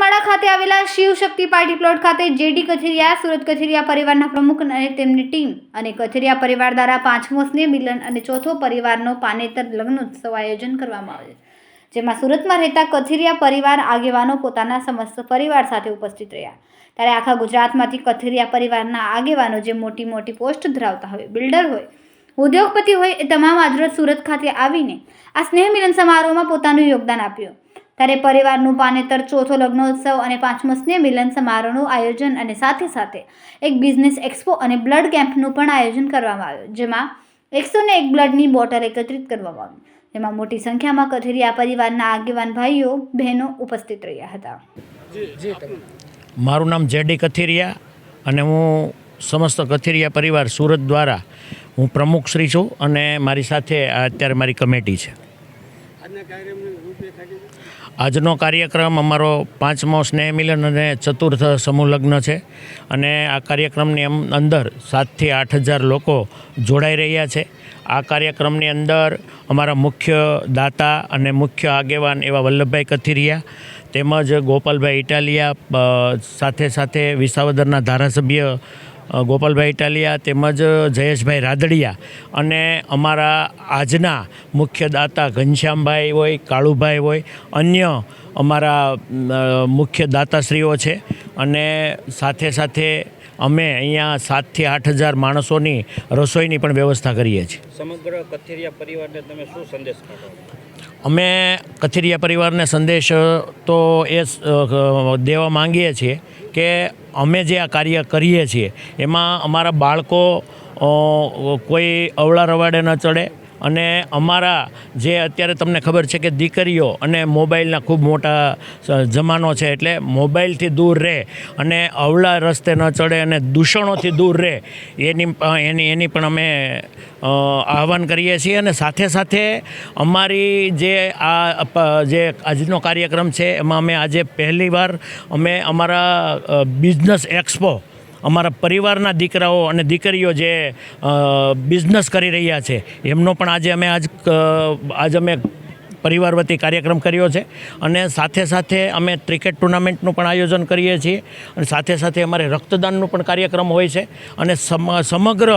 કુસમાળા ખાતે આવેલા Shivshakti party plot ખાતે જેડી કથિરિયા, સુરત કથિરિયા પરિવારના પ્રમુખ અને તેમની ટીમ અને કથિરિયા પરિવાર દ્વારા 5મો સ્નેહ મિલન અને ચોથો પરિવારનો પાનેતર લગ્નોત્સવ આયોજન કરવામાં આવ્યો, જેમાં સુરતમાં રહેતા કથિરિયા પરિવાર આગેવાનો પોતાના સમસ્ત પરિવાર સાથે ઉપસ્થિત રહ્યા. ત્યારે આખા ગુજરાતમાંથી કથિરિયા પરિવારના આગેવાનો જે મોટી મોટી પોસ્ટ ધરાવતા હોય, બિલ્ડર હોય, ઉદ્યોગપતિ હોય, એ તમામ આજરોજ સુરત ખાતે આવીને આ સ્નેહ મિલન સમારોહમાં પોતાનું યોગદાન આપ્યું. ત્યારે પરિવારનું પાનેતર, ચોથો લગ્નોત્સવ અને 5મો સ્નેહ મિલન સમારોહનું આયોજન અને સાથે સાથે એક બિઝનેસ એક્સપો અને બ્લડ કેમ્પનું પણ આયોજન કરવામાં આવ્યું, જેમાં 101 બ્લડની બોટલ એકત્રિત કરવામાં આવી, જેમાં મોટી સંખ્યામાં કથિરિયા પરિવારના આગેવાન ભાઈઓ બહેનો ઉપસ્થિત રહ્યા હતા. મારું નામ જેડી કથિરિયા અને હું સમસ્ત કથિરિયા પરિવાર સુરત દ્વારા હું પ્રમુખ શ્રી છું અને મારી સાથે અત્યારે મારી કમિટી છે. આજનો કાર્યક્રમ અમારો 5મો સ્નેહ મિલન અને ચતુર્થ સમૂહ લગ્ન છે અને આ કાર્યક્રમની અંદર 7,000 થી 8,000 લોકો જોડાઈ રહ્યા છે. આ કાર્યક્રમની અંદર અમારા મુખ્ય દાતા અને મુખ્ય આગેવાન એવા વલ્લભભાઈ કથિરિયા તેમજ ગોપાલભાઈ ઇટાલિયા, સાથે સાથે વિસાવદરના ધારાસભ્ય ગોપાલભાઈ ઇટાલિયા તેમજ જયેશભાઈ રાદડિયા અને અમારા આજના મુખ્ય દાતા ઘનશ્યામભાઈ હોય, કાળુભાઈ હોય, અન્ય અમારા મુખ્ય દાતાશ્રીઓ છે. અને સાથે સાથે અમે અહીંયા 7,000 થી 8,000 માણસોની રસોઈની પણ વ્યવસ્થા કરીએ છીએ. સમગ્ર કથિરિયા પરિવારને તમે શું સંદેશ આપો? અમે કથિરિયા પરિવારને સંદેશ તો એ દેવા માંગીએ છીએ કે અમે જે આ કાર્ય કરીએ છીએ એમાં અમારા બાળકો કોઈ અવળા રવાડે ન ચડે અને અમારા જે અત્યારે તમને ખબર છે કે દીકરીઓ અને મોબાઈલના ખૂબ મોટા જમાનો છે, એટલે મોબાઈલથી દૂર રહે અને અવળા રસ્તે ન ચડે અને દૂષણોથી દૂર રહે એની પણ અમે આહ્વાન કરીએ છીએ. અને સાથે સાથે અમારી જે આજનો કાર્યક્રમ છે એમાં અમે આજે પહેલીવાર અમે અમારા બિઝનેસ એક્સપો, અમારા પરિવારના દીકરાઓ અને દીકરીઓ જે બિઝનેસ કરી રહ્યા છે એમનો પણ આજે અમે પરિવાર વતી કાર્યક્રમ કર્યો છે. અને સાથે સાથે અમે ક્રિકેટ ટુર્નામેન્ટનું પણ આયોજન કરીએ છીએ અને સાથે સાથે અમારે રક્તદાનનું પણ કાર્યક્રમ હોય છે. અને સમગ્ર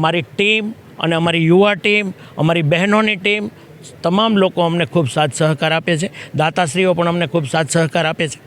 મારી ટીમ અને અમારી યુવા ટીમ, અમારી બહેનોની ટીમ, તમામ લોકો અમને ખૂબ સાથ સહકાર આપે છે. દાતાશ્રીઓ પણ અમને ખૂબ સાથ સહકાર આપે છે.